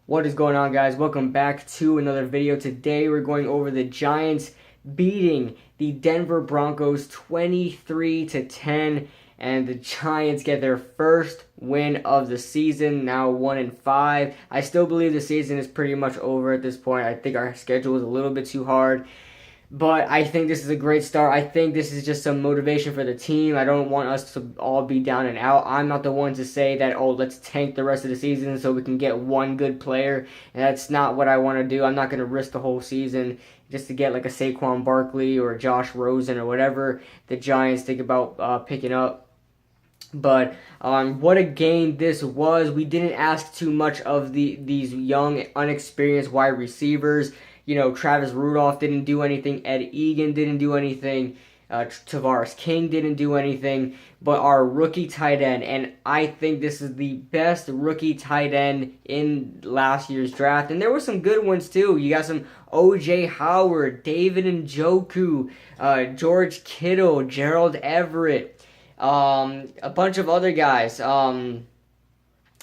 What is going on, guys? Welcome back to another video. Today we're going over the Giants beating the Denver Broncos 23-10, and the Giants get their first win of the season, now 1-5. I still believe the season is pretty much over at this point. I think our schedule is a little bit too hard. But I think this is a great start. I think this is just some motivation for the team. I don't want us to all be down and out. I'm not the one to say that, oh, let's tank the rest of the season so we can get one good player. And that's not what I want to do. I'm not going to risk the whole season just to get like a Saquon Barkley or Josh Rosen or whatever the Giants think about picking up. But what a game this was. We didn't ask too much of these young, unexperienced wide receivers. You know, Travis Rudolph didn't do anything. Ed Egan didn't do anything. Tavares King didn't do anything. But our rookie tight end, and I think this is the best rookie tight end in last year's draft. And there were some good ones too. You got some O.J. Howard, David Njoku, George Kittle, Gerald Everett, a bunch of other guys.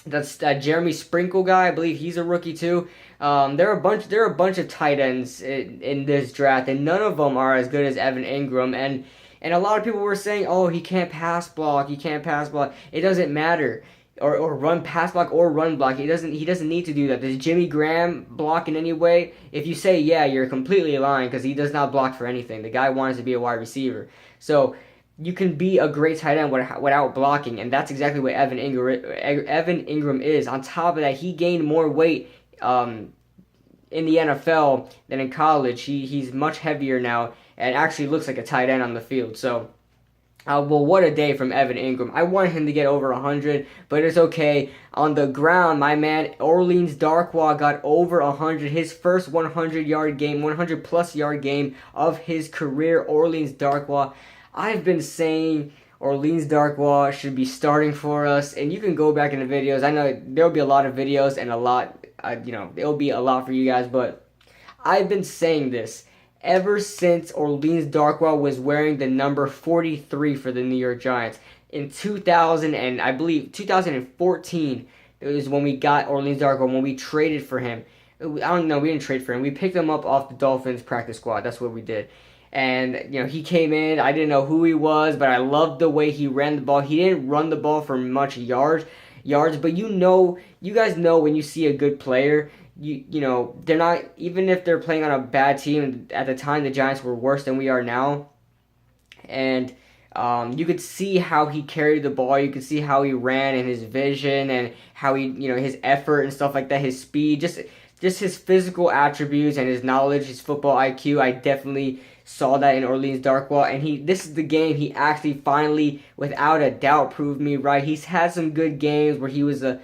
That's that Jeremy Sprinkle guy. I believe he's a rookie too. There are a bunch of tight ends in this draft, and none of them are as good as Evan Ingram. And a lot of people were saying, oh, he can't pass block. He can't pass block. It doesn't matter. Or run pass block or run block. He doesn't need to do that. Does Jimmy Graham block in any way? If you say yeah, you're completely lying, because he does not block for anything. The guy wants to be a wide receiver. So you can be a great tight end without blocking, and that's exactly what Evan Ingram is. On top of that, he gained more weight in the NFL than in college. He's much heavier now and actually looks like a tight end on the field. So, well, what a day from Evan Ingram. I wanted him to get over 100, but it's okay. On the ground, my man Orleans Darkwa got over 100. His first 100-yard game, 100-plus yard game of his career. Orleans Darkwa. I've been saying Orleans Darkwa should be starting for us, and you can go back in the videos. I know there'll be a lot of videos and a lot, it'll be a lot for you guys, but I've been saying this ever since Orleans Darkwa was wearing the number 43 for the New York Giants. In 2000, and I believe 2014, it was when we got Orleans Darkwa, when we traded for him. I don't know, we didn't trade for him. We picked him up off the Dolphins practice squad. That's what we did. And, he came in. I didn't know who he was, but I loved the way he ran the ball. He didn't run the ball for much yards, but you guys know when you see a good player, they're not, even if they're playing on a bad team. At the time, the Giants were worse than we are now. And you could see how he carried the ball. You could see how he ran and his vision and how he, his effort and stuff like that, his speed, just his physical attributes and his knowledge, his football IQ. I definitely saw that in Orleans Darkwa, and this is the game he actually finally, without a doubt, proved me right. He's had some good games where he was the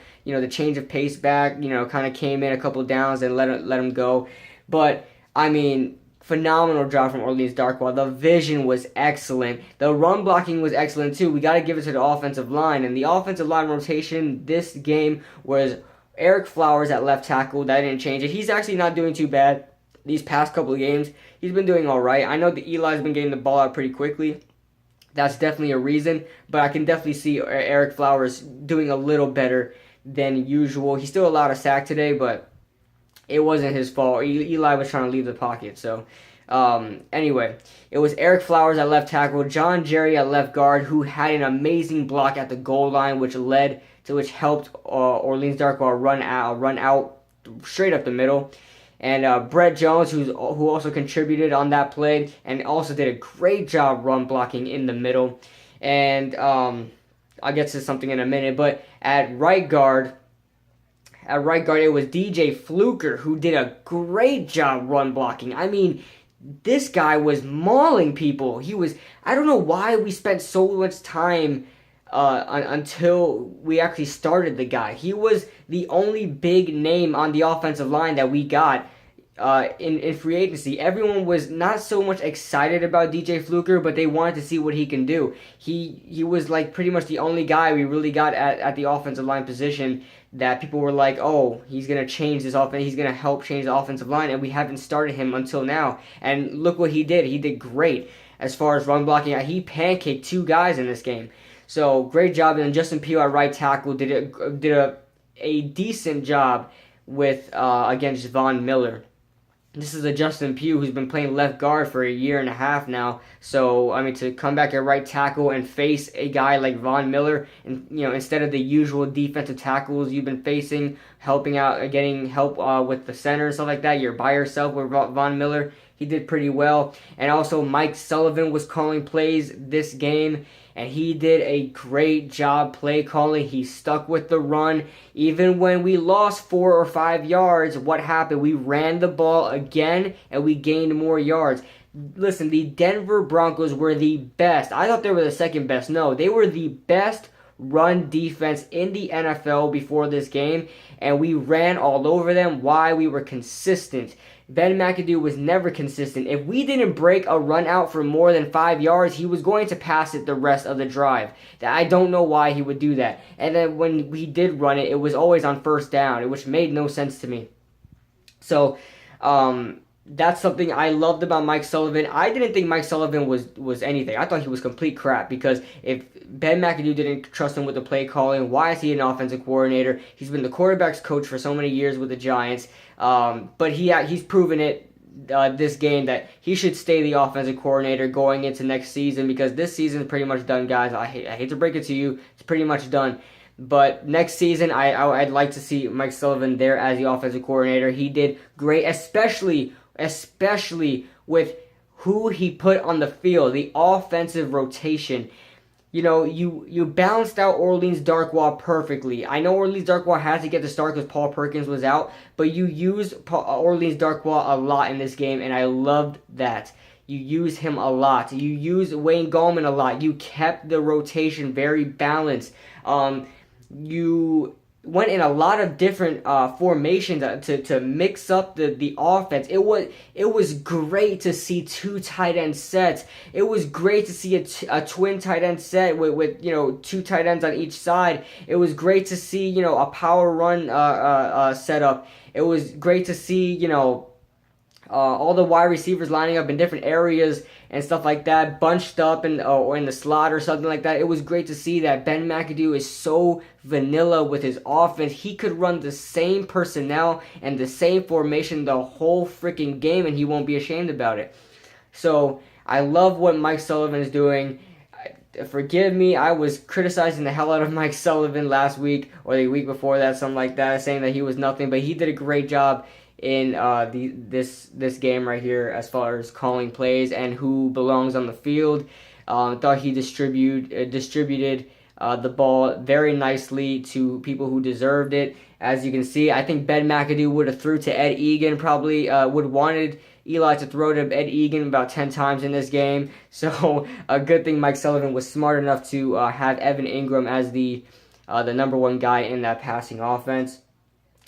change of pace back, kind of came in a couple downs and let him go. But I mean, phenomenal job from Orleans Darkwa. The vision was excellent. The run blocking was excellent too. We got to give it to the offensive line, and the offensive line rotation this game was Eric Flowers at left tackle. That didn't change it. He's actually not doing too bad these past couple of games. He's been doing all right. I know that Eli's been getting the ball out pretty quickly. That's definitely a reason, but I can definitely see Eric Flowers doing a little better than usual. He still allowed a sack today, but it wasn't his fault. Eli was trying to leave the pocket. So, anyway, it was Eric Flowers at left tackle, John Jerry at left guard, who had an amazing block at the goal line, which helped Orleans Darkwa run out straight up the middle. And Brett Jones, who also contributed on that play, and also did a great job run blocking in the middle. And I'll get to something in a minute, but at right guard, it was DJ Fluker, who did a great job run blocking. I mean, this guy was mauling people. I don't know why we spent so much time until we actually started the guy. He was the only big name on the offensive line that we got in free agency. Everyone was not so much excited about DJ Fluker, but they wanted to see what he can do. He was like pretty much the only guy we really got at the offensive line position that people were like, oh, he's going to change this offense. He's going to help change the offensive line, and we haven't started him until now. And look what he did. He did great as far as run blocking. He pancaked 2 guys in this game. So great job. And then Jason Pierre-Paul at right tackle did a decent job with against Von Miller. This is a Justin Pugh who's been playing left guard for a year and a half now. So, I mean, to come back at right tackle and face a guy like Von Miller, and instead of the usual defensive tackles you've been facing, helping out, getting help with the center and stuff like that, you're by yourself with Von Miller. He did pretty well. And also, Mike Sullivan was calling plays this game, and he did a great job play calling. He stuck with the run. Even when we lost 4 or 5 yards, what happened? We ran the ball again, and we gained more yards. Listen, the Denver Broncos were the best. I thought they were the second best. No, they were the best run defense in the NFL before this game, and we ran all over them. Why? We were consistent. Ben McAdoo was never consistent. If we didn't break a run out for more than 5 yards, he was going to pass it the rest of the drive. I don't know why he would do that. And then when we did run it, it was always on first down, which made no sense to me. So, that's something I loved about Mike Sullivan. I didn't think Mike Sullivan was anything. I thought he was complete crap, because if Ben McAdoo didn't trust him with the play calling, why is he an offensive coordinator? He's been the quarterback's coach for so many years with the Giants. But he's proven it this game that he should stay the offensive coordinator going into next season, because this season is pretty much done, guys. I hate to break it to you. It's pretty much done. But next season, I'd like to see Mike Sullivan there as the offensive coordinator. He did great, especially with who he put on the field, the offensive rotation. You balanced out Orleans Darkwa perfectly. I know Orleans Darkwa had to get the start because Paul Perkins was out, but you used Orleans Darkwa a lot in this game, and I loved that. You used him a lot. You used Wayne Gallman a lot. You kept the rotation very balanced. You went in a lot of different formations to mix up the offense. It was great to see 2 tight end sets. It was great to see a twin tight end set with 2 tight ends on each side. It was great to see a power run setup. It was great to see all the wide receivers lining up in different areas and stuff like that, bunched up or in the slot or something like that. It was great to see that Ben McAdoo is so vanilla with his offense. He could run the same personnel and the same formation the whole freaking game, and he won't be ashamed about it. So I love what Mike Sullivan is doing. Forgive me, I was criticizing the hell out of Mike Sullivan last week or the week before that, something like that, saying that he was nothing, but he did a great job in this game right here as far as calling plays and who belongs on the field. Thought he distributed the ball very nicely to people who deserved it. As you can see, I think Ben McAdoo would have threw to Ed Egan, probably would wanted Eli to throw to Ed Egan about 10 times in this game. So a good thing Mike Sullivan was smart enough to have Evan Ingram as the number 1 guy in that passing offense.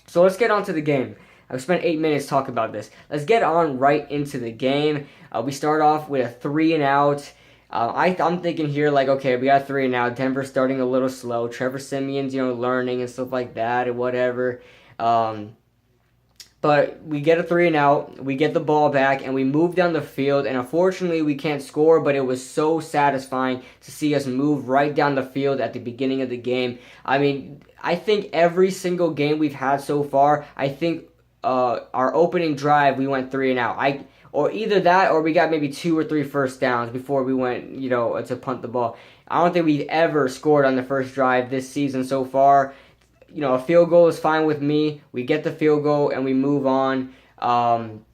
So let's get on to the game. I've spent 8 minutes talking about this. Let's get on right into the game. We start off with a 3 and out. I'm thinking here, like, okay, we got 3 and out. Denver's starting a little slow. Trevor Siemian's, learning and stuff like that and whatever. But we get a 3 and out. We get the ball back and we move down the field. And unfortunately, we can't score. But it was so satisfying to see us move right down the field at the beginning of the game. I mean, I think every single game we've had so far, I think our opening drive, we went 3 and out. Or either that, or we got maybe 2 or 3 first downs before we went, to punt the ball. I don't think we've ever scored on the first drive this season so far. A field goal is fine with me. We get the field goal and we move on.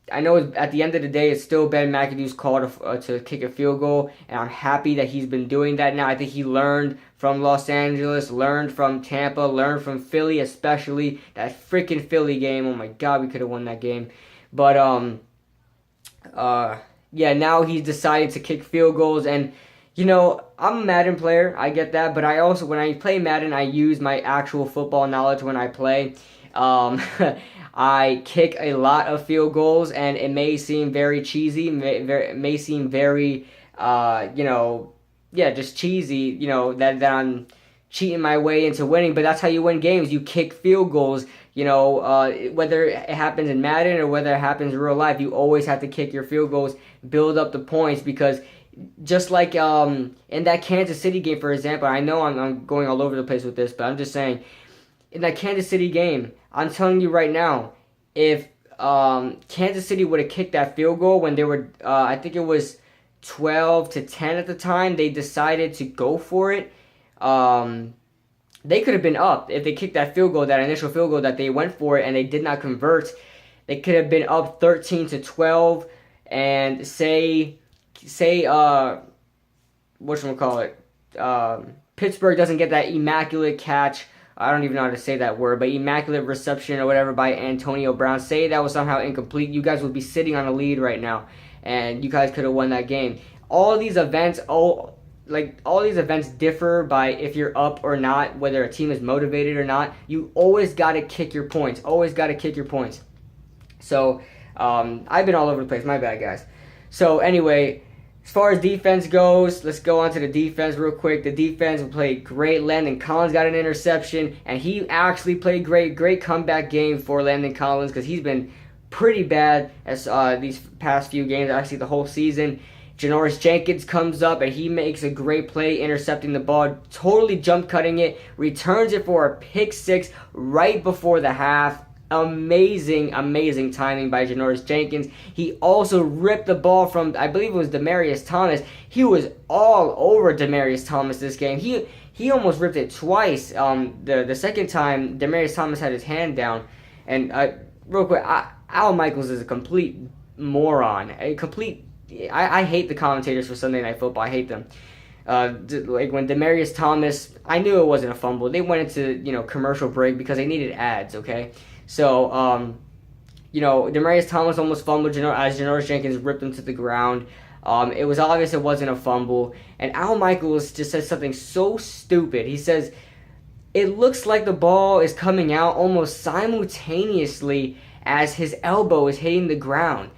I know at the end of the day, it's still Ben McAdoo's call to kick a field goal, and I'm happy that he's been doing that now. I think he learned from Los Angeles, learned from Tampa, learned from Philly, especially that freaking Philly game. Oh my God, we could have won that game. But yeah, now he's decided to kick field goals, and I'm a Madden player, I get that, but I also, when I play Madden, I use my actual football knowledge when I play. I kick a lot of field goals, and it may seem very cheesy, may seem very, just cheesy, that I'm cheating my way into winning, but that's how you win games. You kick field goals, whether it happens in Madden or whether it happens in real life, you always have to kick your field goals, build up the points, because just like in that Kansas City game, for example, I know I'm going all over the place with this, but I'm just saying, in that Kansas City game, I'm telling you right now, if Kansas City would have kicked that field goal when they were, I think it was 12-10 at the time, they decided to go for it. They could have been up if they kicked that field goal, that initial field goal that they went for it, and they did not convert. They could have been up 13-12, and say whatchamacallit, Pittsburgh doesn't get that immaculate catch. I don't even know how to say that word, but immaculate reception or whatever by Antonio Brown. Say that was somehow incomplete, you guys would be sitting on a lead right now, and you guys could have won that game. All these events differ by if you're up or not, whether a team is motivated or not. You always got to kick your points. Always got to kick your points. So, I've been all over the place. My bad, guys. So, anyway, as far as defense goes, let's go on to the defense real quick. The defense played great. Landon Collins got an interception, and he actually played great. Great comeback game for Landon Collins because he's been pretty bad as these past few games, actually the whole season. Janoris Jenkins comes up, and he makes a great play intercepting the ball, totally jump cutting it, returns it for a pick six right before the half. Amazing timing by Janoris Jenkins. He also ripped the ball from, I believe it was Demaryius Thomas. He was all over Demaryius Thomas this game. He almost ripped it twice. The second time, Demaryius Thomas had his hand down. And real quick, Al Michaels is a complete moron. I hate the commentators for Sunday Night Football. I hate them. Like when Demaryius Thomas, I knew it wasn't a fumble. They went into commercial break because they needed ads. Okay. So, Demaryius Thomas almost fumbled as Janoris Jenkins ripped him to the ground. It was obvious it wasn't a fumble. And Al Michaels just says something so stupid. He says, it looks like the ball is coming out almost simultaneously as his elbow is hitting the ground.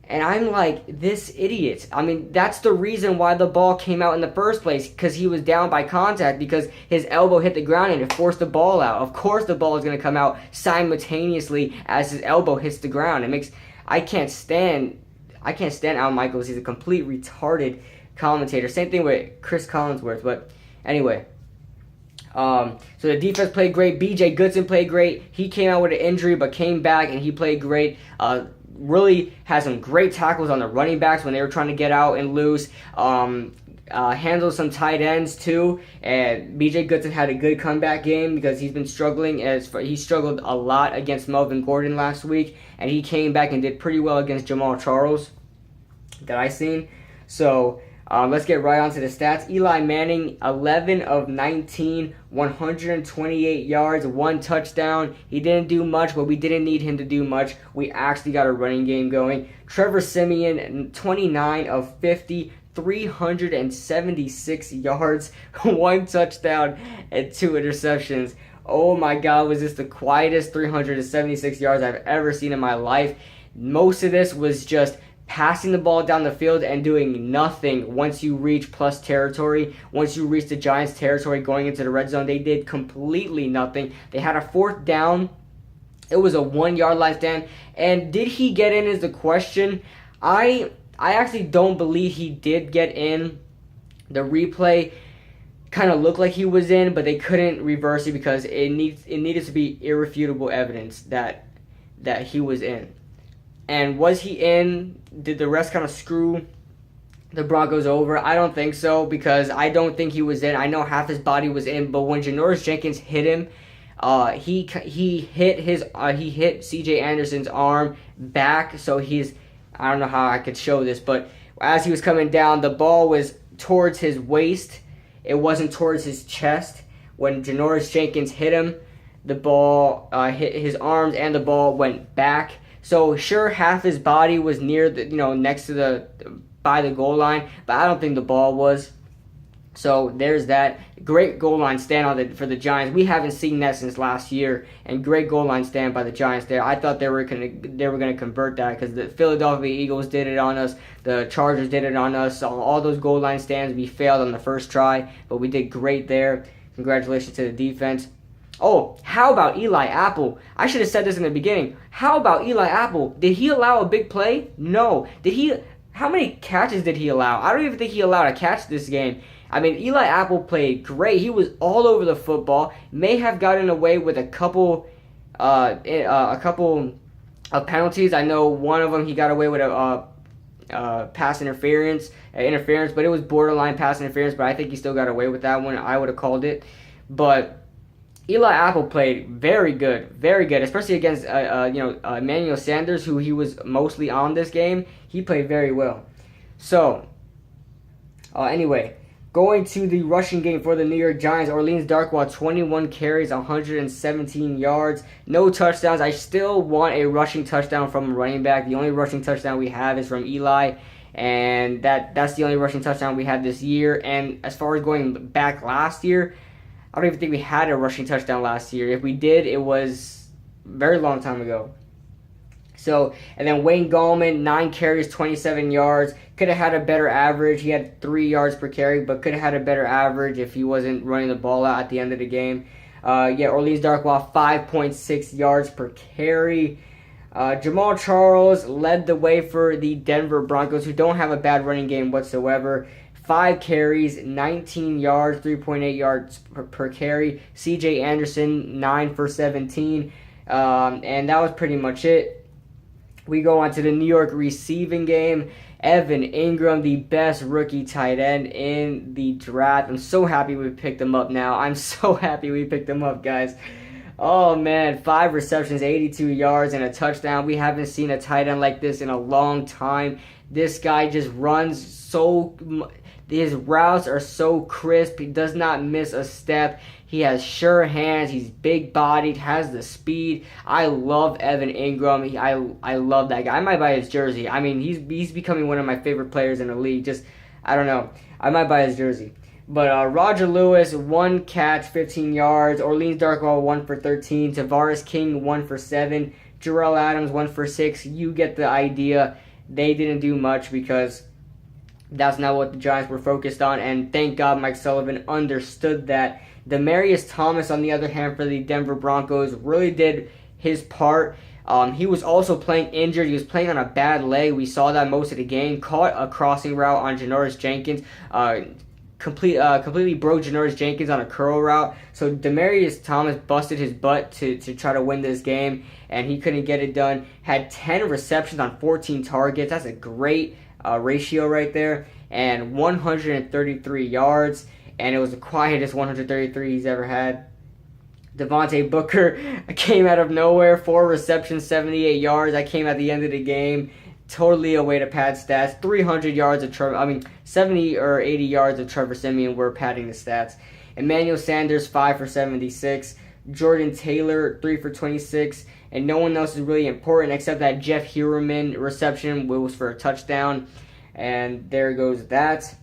And I'm like, this idiot. I mean, that's the reason why the ball came out in the first place, because he was down by contact, because his elbow hit the ground and it forced the ball out. Of course the ball is going to come out simultaneously as his elbow hits the ground. I can't stand Al Michaels. He's a complete retarded commentator. Same thing with Chris Collinsworth, but anyway. So the defense played great. B.J. Goodson played great. He came out with an injury but came back and he played great. Really had some great tackles on the running backs when they were trying to get out and loose. Handled some tight ends too, and B.J. Goodson had a good comeback game because he's been struggling. He struggled a lot against Melvin Gordon last week, and he came back and did pretty well against Jamal Charles that I seen. So let's get right onto the stats. Eli Manning, 11 of 19, 128 yards, 1 touchdown. He didn't do much, but we didn't need him to do much. We actually got a running game going. Trevor Siemian, 29 of 50, 376 yards, 1 touchdown, and 2 interceptions. Oh my God, was this the quietest 376 yards I've ever seen in my life. Most of this was just passing the ball down the field and doing nothing once you reach plus territory. Once you reach the Giants' territory going into the red zone, they did completely nothing. They had a 4th down. It was a 1-yard line stand. And did he get in is the question. I actually don't believe he did get in. The replay kind of looked like he was in, but they couldn't reverse it because it needed to be irrefutable evidence that he was in. And was he in? Did the rest kind of screw the Broncos over? I don't think so, because I don't think he was in. I know half his body was in, but when Janoris Jenkins hit him, he hit C.J. Anderson's arm back. So I don't know how I could show this, but as he was coming down, the ball was towards his waist. It wasn't towards his chest. When Janoris Jenkins hit him, the ball hit his arms and the ball went back. So sure, half his body was near next to by the goal line, but I don't think the ball was. So there's that. Great goal line stand for the Giants. We haven't seen that since last year, and great goal line stand by the Giants there. I thought they were gonna convert that because the Philadelphia Eagles did it on us, the Chargers did it on us. All those goal line stands we failed on the first try, but we did great there. Congratulations to the defense. Oh, how about Eli Apple? I should have said this in the beginning. How about Eli Apple? Did he allow a big play? No. How many catches did he allow? I don't even think he allowed a catch this game. I mean, Eli Apple played great. He was all over the football. May have gotten away with a couple of penalties. I know one of them he got away with a pass interference, but it was borderline pass interference. But I think he still got away with that one. I would have called it, but Eli Apple played very good, especially against Emmanuel Sanders, who he was mostly on this game. He played very well. So, anyway, going to the rushing game for the New York Giants, Orleans Darkwa, 21 carries, 117 yards, no touchdowns. I still want a rushing touchdown from a running back. The only rushing touchdown we have is from Eli, and that's the only rushing touchdown we had this year. And as far as going back last year, I don't even think we had a rushing touchdown last year. If we did, it was a very long time ago. So, and then Wayne Gallman, 9 carries, 27 yards. Could have had a better average. He had 3 yards per carry, but could have had a better average if he wasn't running the ball out at the end of the game. Orleans Darkwa, 5.6 yards per carry. Jamal Charles led the way for the Denver Broncos, who don't have a bad running game whatsoever. 5 carries, 19 yards, 3.8 yards per carry. C.J. Anderson, 9 for 17. And that was pretty much it. We go on to the New York receiving game. Evan Ingram, the best rookie tight end in the draft. I'm so happy we picked him up now. I'm so happy we picked him up, guys. Oh, man, 5 receptions, 82 yards, and a touchdown. We haven't seen a tight end like this in a long time. This guy just runs so much. His routes are so crisp. He does not miss a step. He has sure hands. He's big-bodied, has the speed. I love Evan Ingram. I love that guy. I might buy his jersey. I mean, he's becoming one of my favorite players in the league. Just, I don't know. I might buy his jersey. But Roger Lewis, 1 catch, 15 yards. Orleans Darkwa, 1 for 13. Tavares King, 1 for 7. Jarrell Adams, 1 for 6. You get the idea. They didn't do much because that's not what the Giants were focused on, and thank God Mike Sullivan understood that. Demaryius Thomas, on the other hand, for the Denver Broncos, really did his part. He was also playing injured. He was playing on a bad leg. We saw that most of the game. Caught a crossing route on Janoris Jenkins. Completely broke Janoris Jenkins on a curl route. So Demaryius Thomas busted his butt to try to win this game, and he couldn't get it done. Had 10 receptions on 14 targets. That's a great ratio right there, and 133 yards, and it was the quietest 133 he's ever had. Devontae Booker came out of nowhere, 4 receptions, 78 yards. I came at the end of the game, totally away to pad stats. 300 yards of 70 or 80 yards of Trevor Siemian were padding the stats. Emmanuel Sanders, 5 for 76. Jordan Taylor, 3 for 26. And no one else is really important except that Jeff Heuerman reception was for a touchdown. And there goes that.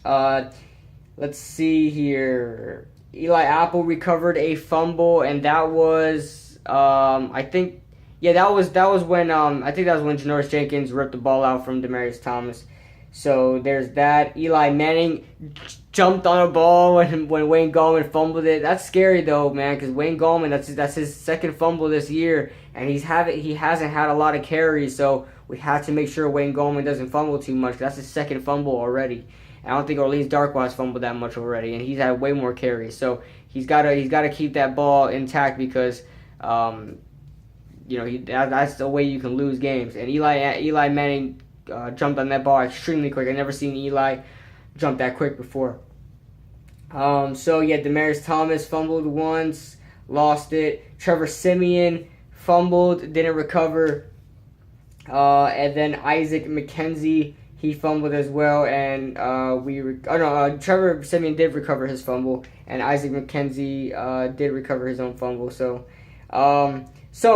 Let's see here. Eli Apple recovered a fumble, and that was that was when Janoris Jenkins ripped the ball out from Demaryius Thomas. So there's that. Eli Manning jumped on a ball when Wayne Gallman fumbled it. That's scary though, man, because Wayne Gallman, that's his second fumble this year, and he hasn't had a lot of carries. So we have to make sure Wayne Gallman doesn't fumble too much. That's his second fumble already. And I don't think Orleans Darkwa has fumbled that much already, and he's had way more carries. So he's gotta keep that ball intact because that's the way you can lose games. And Eli Manning jumped on that ball extremely quick. I've never seen Eli jump that quick before. Demaryius Thomas fumbled once, lost it. Trevor Siemian fumbled, didn't recover. And then Isaac McKenzie, he fumbled as well, and Trevor Siemian did recover his fumble, and Isaac McKenzie did recover his own fumble. So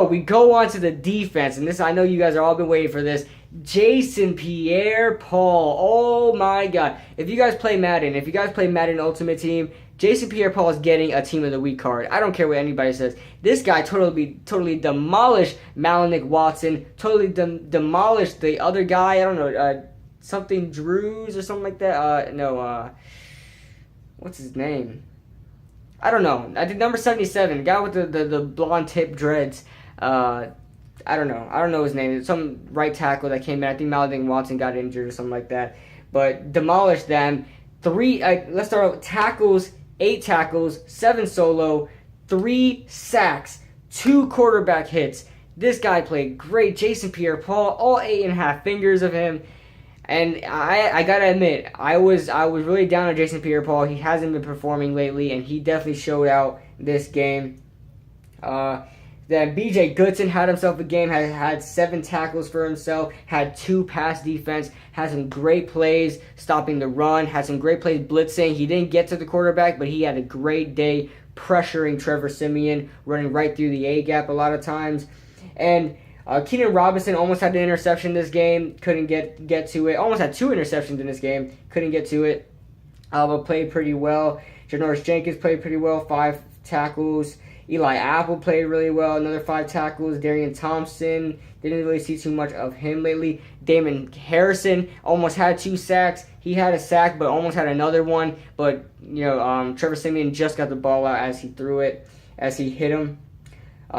we go on to the defense, and this, I know you guys are all been waiting for this. Jason Pierre-Paul, oh my God! If you guys play Madden Ultimate Team, Jason Pierre-Paul is getting a Team of the Week card. I don't care what anybody says. This guy totally demolished Malik Watson. Totally demolished the other guy. I don't know, something Drews or something like that. What's his name? I don't know. I think number 77, the guy with the blonde tip dreads. I don't know his name. It's some right tackle that came in. I think Malik Watson got injured or something like that. But demolished them. let's start with tackles, 8 tackles, 7 solo, 3 sacks, 2 quarterback hits. This guy played great. Jason Pierre-Paul, all 8.5 fingers of him. And I gotta admit, I was really down on Jason Pierre-Paul. He hasn't been performing lately, and he definitely showed out this game. Then B.J. Goodson had himself a game, had 7 tackles for himself, had 2 pass defense, had some great plays stopping the run, had some great plays blitzing. He didn't get to the quarterback, but he had a great day pressuring Trevor Siemian, running right through the A-gap a lot of times. And Keenan Robinson almost had an interception this game, couldn't get to it. Almost had 2 interceptions in this game, couldn't get to it, but played pretty well. Janoris Jenkins played pretty well, 5 tackles. Eli Apple played really well, another 5 tackles. Darian Thompson, didn't really see too much of him lately. Damon Harrison almost had 2 sacks. He had a sack, but almost had another one. But, Trevor Siemian just got the ball out as he threw it, as he hit him.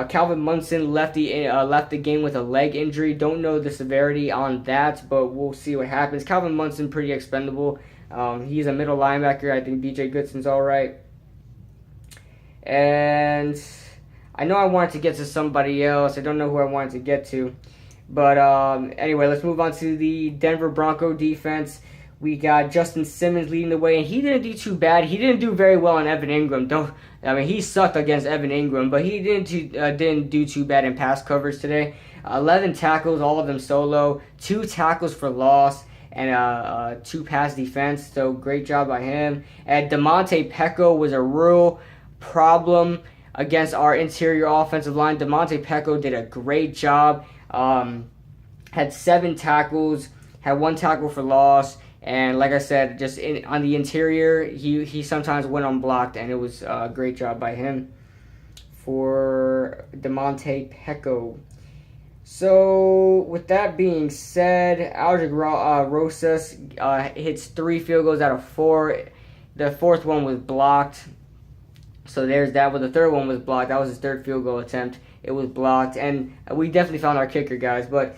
Calvin Munson left the game with a leg injury. Don't know the severity on that, but we'll see what happens. Calvin Munson, pretty expendable. He's a middle linebacker. I think B.J. Goodson's all right. And I know I wanted to get to somebody else. I don't know who I wanted to get to. But anyway, let's move on to the Denver Bronco defense. We got Justin Simmons leading the way, and he didn't do too bad. He didn't do very well on Evan Ingram. He sucked against Evan Ingram, but he didn't do too bad in pass coverage today. 11 tackles, all of them solo. 2 tackles for loss, and 2 pass defense. So great job by him. And Demonte Pecco was a real problem against our interior offensive line. Demonte Pecco did a great job. Had 7 tackles, had 1 tackle for loss. And like I said, just on the interior, he sometimes went unblocked, and it was a great job by him for Demonte Pecco. So with that being said, Aldrick Rosas hits 3 field goals out of 4. The 4th one was blocked. So there's that, but the 3rd one was blocked. That was his 3rd field goal attempt. It was blocked, and we definitely found our kicker, guys. But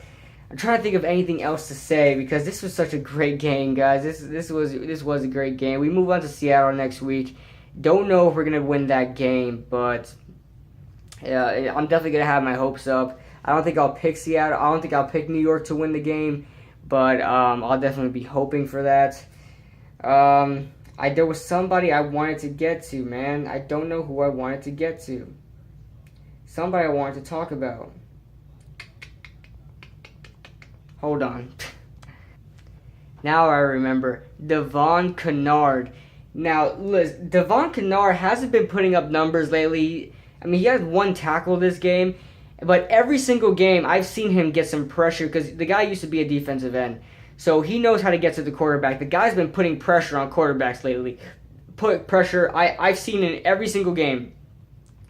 I'm trying to think of anything else to say because this was such a great game, guys. This was a great game. We move on to Seattle next week. Don't know if we're gonna win that game, but I'm definitely gonna have my hopes up. I don't think I'll pick Seattle. I don't think I'll pick New York to win the game, but I'll definitely be hoping for that. There was somebody I wanted to get to, man. I don't know who I wanted to get to. Somebody I wanted to talk about. Hold on. Now I remember. Devon Kennard. Now, listen, Devon Kennard hasn't been putting up numbers lately. I mean, he had 1 tackle this game, but every single game I've seen him get some pressure because the guy used to be a defensive end. So he knows how to get to the quarterback. The guy's been putting pressure on quarterbacks lately. Put pressure. I've seen in every single game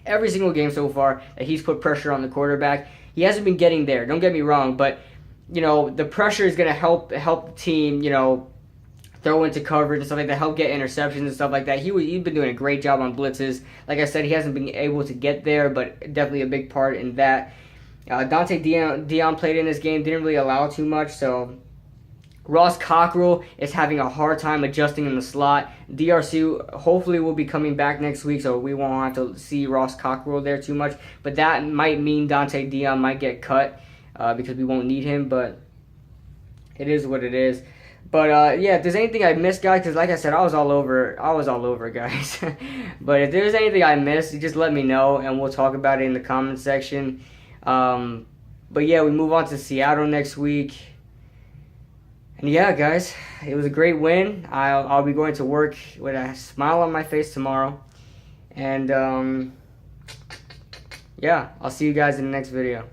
so far that he's put pressure on the quarterback. He hasn't been getting there. Don't get me wrong, but the pressure is going to help the team, throw into coverage and stuff like that, help get interceptions and stuff like that. He's been doing a great job on blitzes. Like I said, he hasn't been able to get there, but definitely a big part in that. Dante Dion played in this game, didn't really allow too much, so Ross Cockrell is having a hard time adjusting in the slot. DRC hopefully will be coming back next week, so we won't have to see Ross Cockrell there too much. But that might mean Dante Dion might get cut because we won't need him, but it is what it is. But if there's anything I missed, guys, because like I said, I was all over, guys. But if there's anything I missed, just let me know, and we'll talk about it in the comment section. But yeah, we move on to Seattle next week. And yeah, guys, it was a great win. I'll be going to work with a smile on my face tomorrow. And yeah, I'll see you guys in the next video.